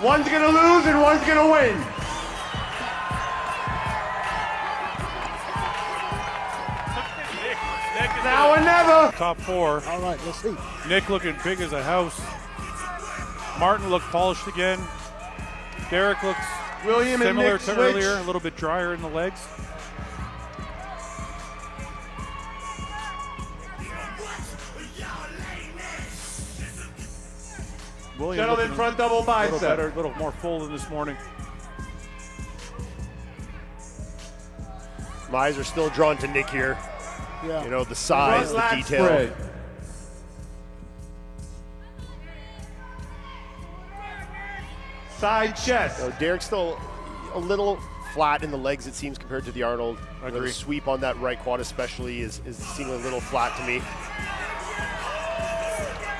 One's gonna lose and one's gonna win. Now or never. Top 4. All right, let's see. Nick looking big as a house. Martin looked polished again. Derek looks William and similar Nick to switch. earlier, a little bit drier in the legs. William Gentlemen, looking front double a little bicep. better, a little more full than this morning. My eyes are still drawn to Nick here. Yeah. You know, the size, Front the lat detail. spread. Side chest. So Derek's still a little flat in the legs, it seems, compared to the Arnold. I You know, agree. the sweep on that right quad especially is seeming a little flat to me.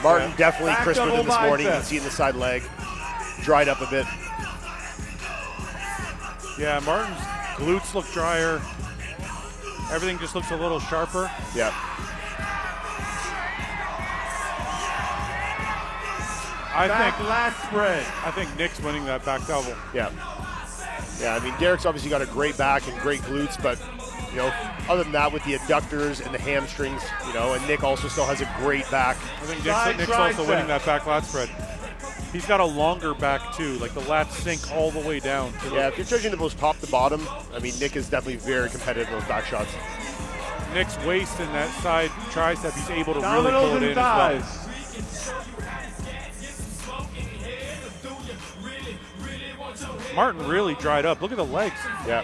Martin definitely Back crisper double than this morning. You can bicep. see in the side leg. Dried up a bit. Yeah, Martin's glutes look drier. Everything just looks a little sharper. Yeah. Back lat spread. I think Nick's winning that back double. Yeah. Yeah, I mean, Derek's obviously got a great back and great glutes, but, you know, other than that, with the adductors and the hamstrings, you know, and Nick also still has a great back. I think Side Nick's also tricep. winning that back lat spread. He's got a longer back too, like the lats sink all the way down. To Yeah, if you're judging the most top to bottom, I mean, Nick is definitely very competitive in those back shots. Nick's waist and that side tricep, he's able to really Dominoes pull it and in as well. thighs. Martin really dried up. Look at the legs. Yeah.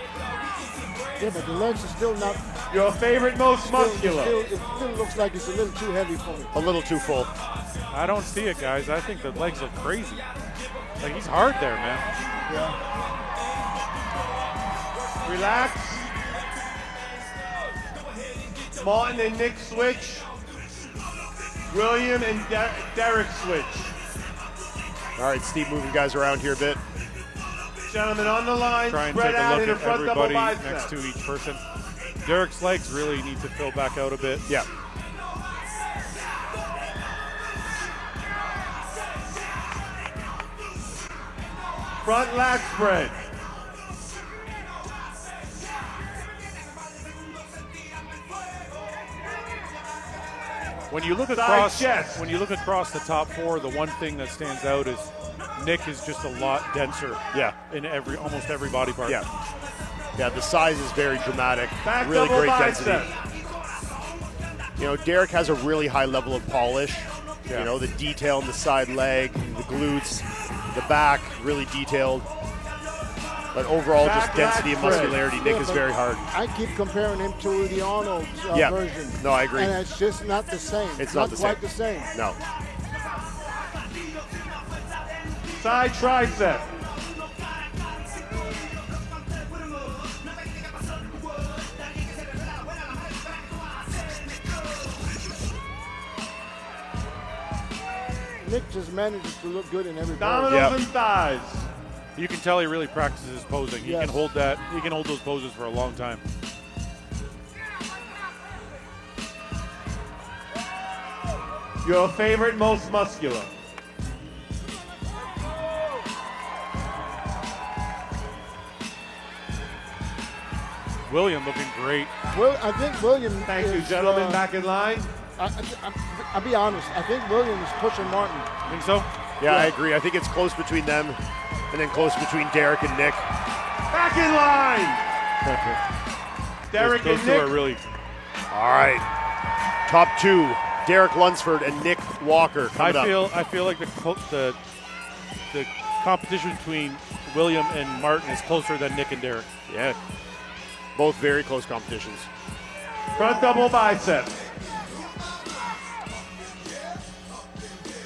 Yeah, but the legs are still not. Your favorite, most muscular. It still looks like it's a little too heavy for me. A little too full. I don't see it, guys. I think the legs look crazy. Like, he's hard there, man. Yeah. Relax. Martin and Nick switch. William and Derek switch. All right, Steve, moving guys around here a bit. Gentlemen, on the line, Try and spread take a out look in a at front double everybody bicep. next to each person. Derek's legs really need to fill back out a bit. Yeah. Front lat spread. When you look Side across, chest. when you look across the top 4, the one thing that stands out is Nick is just a lot denser. Yeah. In almost every body part. Yeah. Yeah, the size is very dramatic. Back really double great bicep. density. You know, Derek has a really high level of polish. Yeah. You know, the detail in the side leg, the glutes, the back, really detailed. But overall, Back just density and lat spread. muscularity, Nick Yeah, is but very hard. I keep comparing him to the Arnold Yeah. version. No, I agree. And it's just not the same. It's not the quite same. the same. No. Side tricep. Nick just manages to look good in every pose. Dominoes and thighs. You can tell he really practices posing. He Yes. can hold that. He can hold those poses for a long time. Your favorite, most muscular. William looking great. Well, I think William. Thank you, is, gentlemen. Back in line. I'll be honest. I think William is pushing Martin. Think so? Yeah, I agree. I think it's close between them and then close between Derek and Nick. Back in line. Derek Those and two are Nick. really. All right. Top 2, Derek Lunsford and Nick Walker coming up. I feel like the competition between William and Martin is closer than Nick and Derek. Yeah. Both very close competitions. Front double bicep.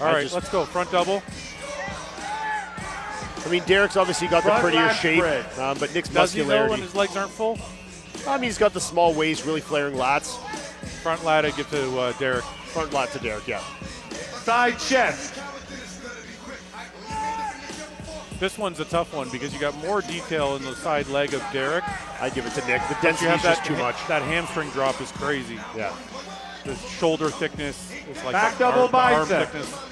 All right, let's go. Front double. I mean, Derek's obviously got the Front prettier lat shape, spread. but Nick's Does he know muscularity. when his legs aren't full? I mean, he's got the small waist, really flaring lats. Front lat I give to Derek. Front lat to Derek, yeah. Side chest. This one's a tough one because you got more detail in the side leg of Derek. I give it to Nick. The You density have is that just too much. That hamstring drop is crazy. Yeah. The shoulder thickness is like Back the double arm bicep. thickness.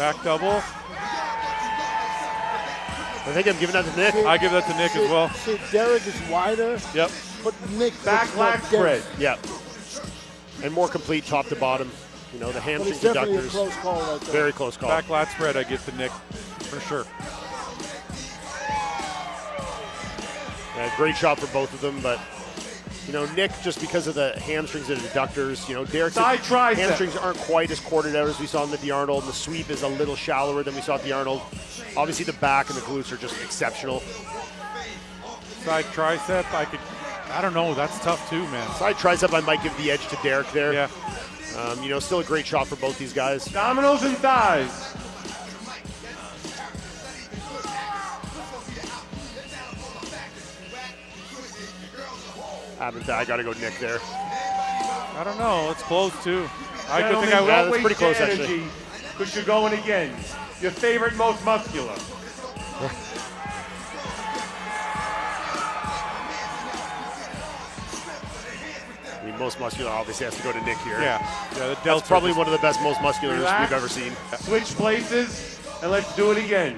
Back double. I think I'm giving that to Nick. I give that to Nick as well. See, Derek is wider, Yep. but Nick Back lat spread. Yeah. And more complete top to bottom. You know, the But hamstrings, it's definitely a adductors. close call right there. Very close call. Back lat spread I give to Nick, for sure. Yeah, great shot for both of them, but you know, Nick, just because of the hamstrings and adductors, you know, Derek's Side tricep. hamstrings aren't quite as corded out as we saw in the Arnold, and the sweep is a little shallower than we saw at the Arnold. Obviously, the back and the glutes are just exceptional. Side tricep, I don't know, that's tough too, man. Side tricep, I might give the edge to Derek there. Yeah. You know, still a great shot for both these guys. Abdominals and thighs. I gotta go Nick there. I don't know, it's close too. I could Gentlemen, think I Yeah, would. that's don't waste pretty close, your actually. energy, because you're going again. Your favorite, most muscular. I mean, most muscular obviously has to go to Nick here. Yeah, the That's delts probably are one of the best most musculars Relax. we've ever seen. Switch places, and let's do it again.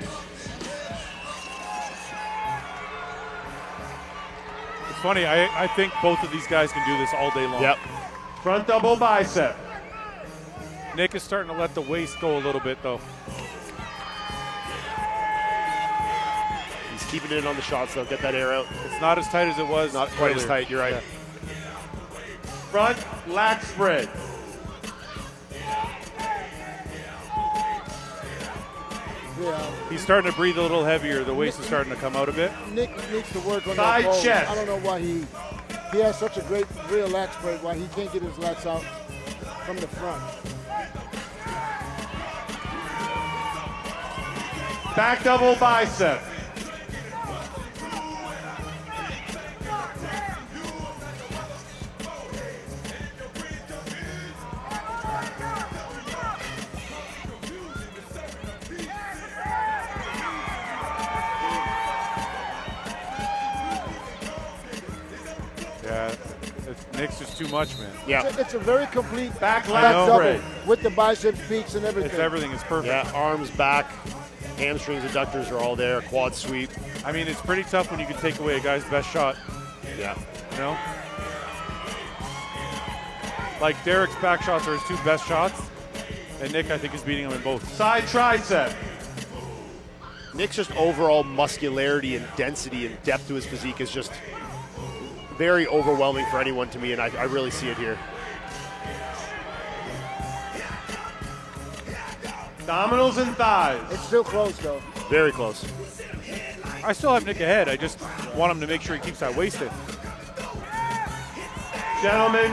It's funny, I think both of these guys can do this all day long. Yep. Front double bicep. Nick is starting to let the waist go a little bit though. He's keeping it on the shots though. Get that air out. It's not as tight as it was. Not quite as earlier. tight. You're right. Yeah. Front lat spread. Yeah. He's starting to breathe a little heavier. The waist is starting to come out a bit. Nick needs to work on Side that pose. chest. I don't know why he has such a great rear lat spread, why he can't get his lats out from the front. Back double bicep. Yeah, Nick's just too much, man. Yeah. It's a very complete Back I lat know. spread. with the biceps, peaks, and everything. It's everything is perfect. Yeah. Arms, back, hamstrings, adductors are all there. Quad sweep. I mean, it's pretty tough when you can take away a guy's best shot, Yeah. you know? Like Derek's back shots are his two best shots, and Nick, I think, is beating him in both. Side tricep. Nick's just overall muscularity and density and depth to his physique is just very overwhelming for anyone to me, and I really see it here. Abdominals and thighs. It's still close, though. Very close. I still have Nick ahead. I just want him to make sure he keeps that waist in. Gentlemen,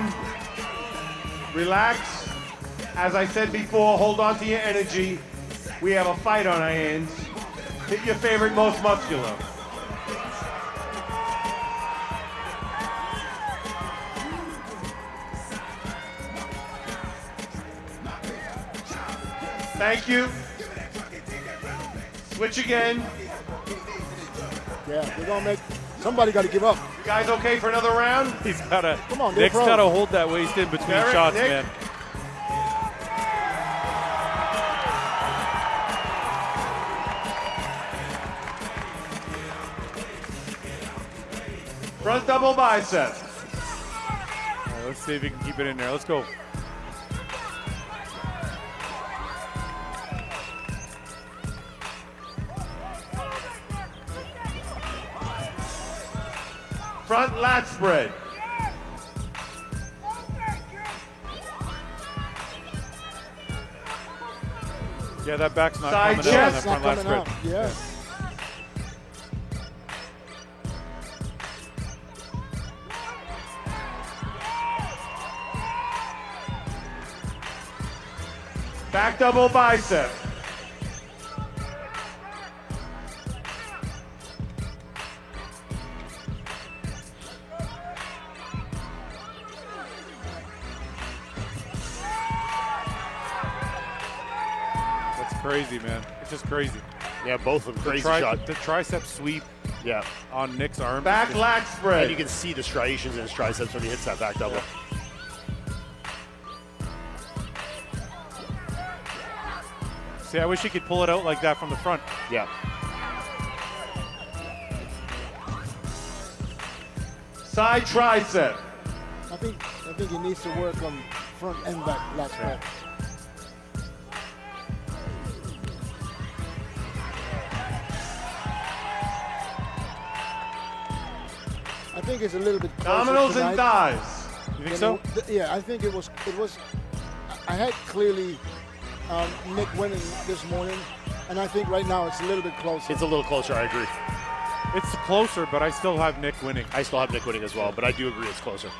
relax. As I said before, hold on to your energy. We have a fight on our hands. Hit your favorite, most muscular. Thank you. Switch again. Yeah, we're gonna make. Somebody got to give up. You guys okay for another round? He's gotta. Come on, they're Nick's pros. gotta hold that waist in between Derek, shots, Nick. man. Front double bicep. All right, let's see if he can keep it in there. Let's go. Front lat spread. Yeah, that back's not Side coming out on that chest. front lat spread. Yeah. Back double bicep. That's crazy, man. It's just crazy. Yeah, both of them crazy The shot. tricep sweep Yeah. on Nick's arm. Back lat And spread. you can see the striations in his triceps when he hits that back double. See, I wish he could pull it out like that from the front. Yeah. Side tricep. I think he needs to work on front and back lat spread. I think it's a little bit closer Abdominals tonight and thighs. You think so? Yeah, I think it was. I had clearly Nick winning this morning, and I think right now it's a little bit closer. It's a little closer, I agree. It's closer, but I still have Nick winning. I still have Nick winning as well, but I do agree it's closer.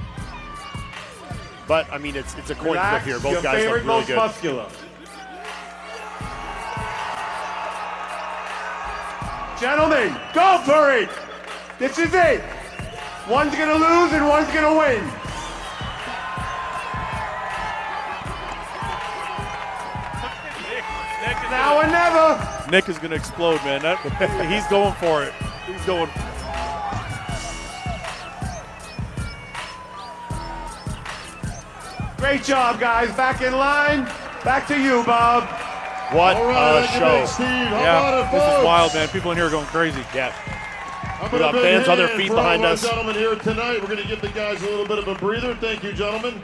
But, I mean, it's a coin flip Relax, here. Both your guys favorite, look really most good. muscular. Gentlemen, go for it. This is it. One's gonna lose and one's gonna win. Now or never. Nick is going to explode, man. He's going for it. He's going. Great job, guys. Back in line. Back to you, Bob. What All right, a show. Steve. How Yeah, about it, this folks? is wild, man. People in here are going crazy. Yeah. How We about got a big fans on their hand feet for all behind our us. gentlemen here tonight. We're going to give the guys a little bit of a breather. Thank you, gentlemen.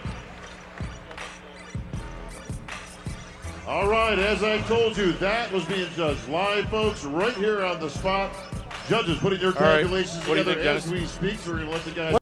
All right, as I told you, that was being judged live, folks, right here on the spot. Judges putting their All right. calculations What do you together think, as Dennis? we speak, so we're going to let the guys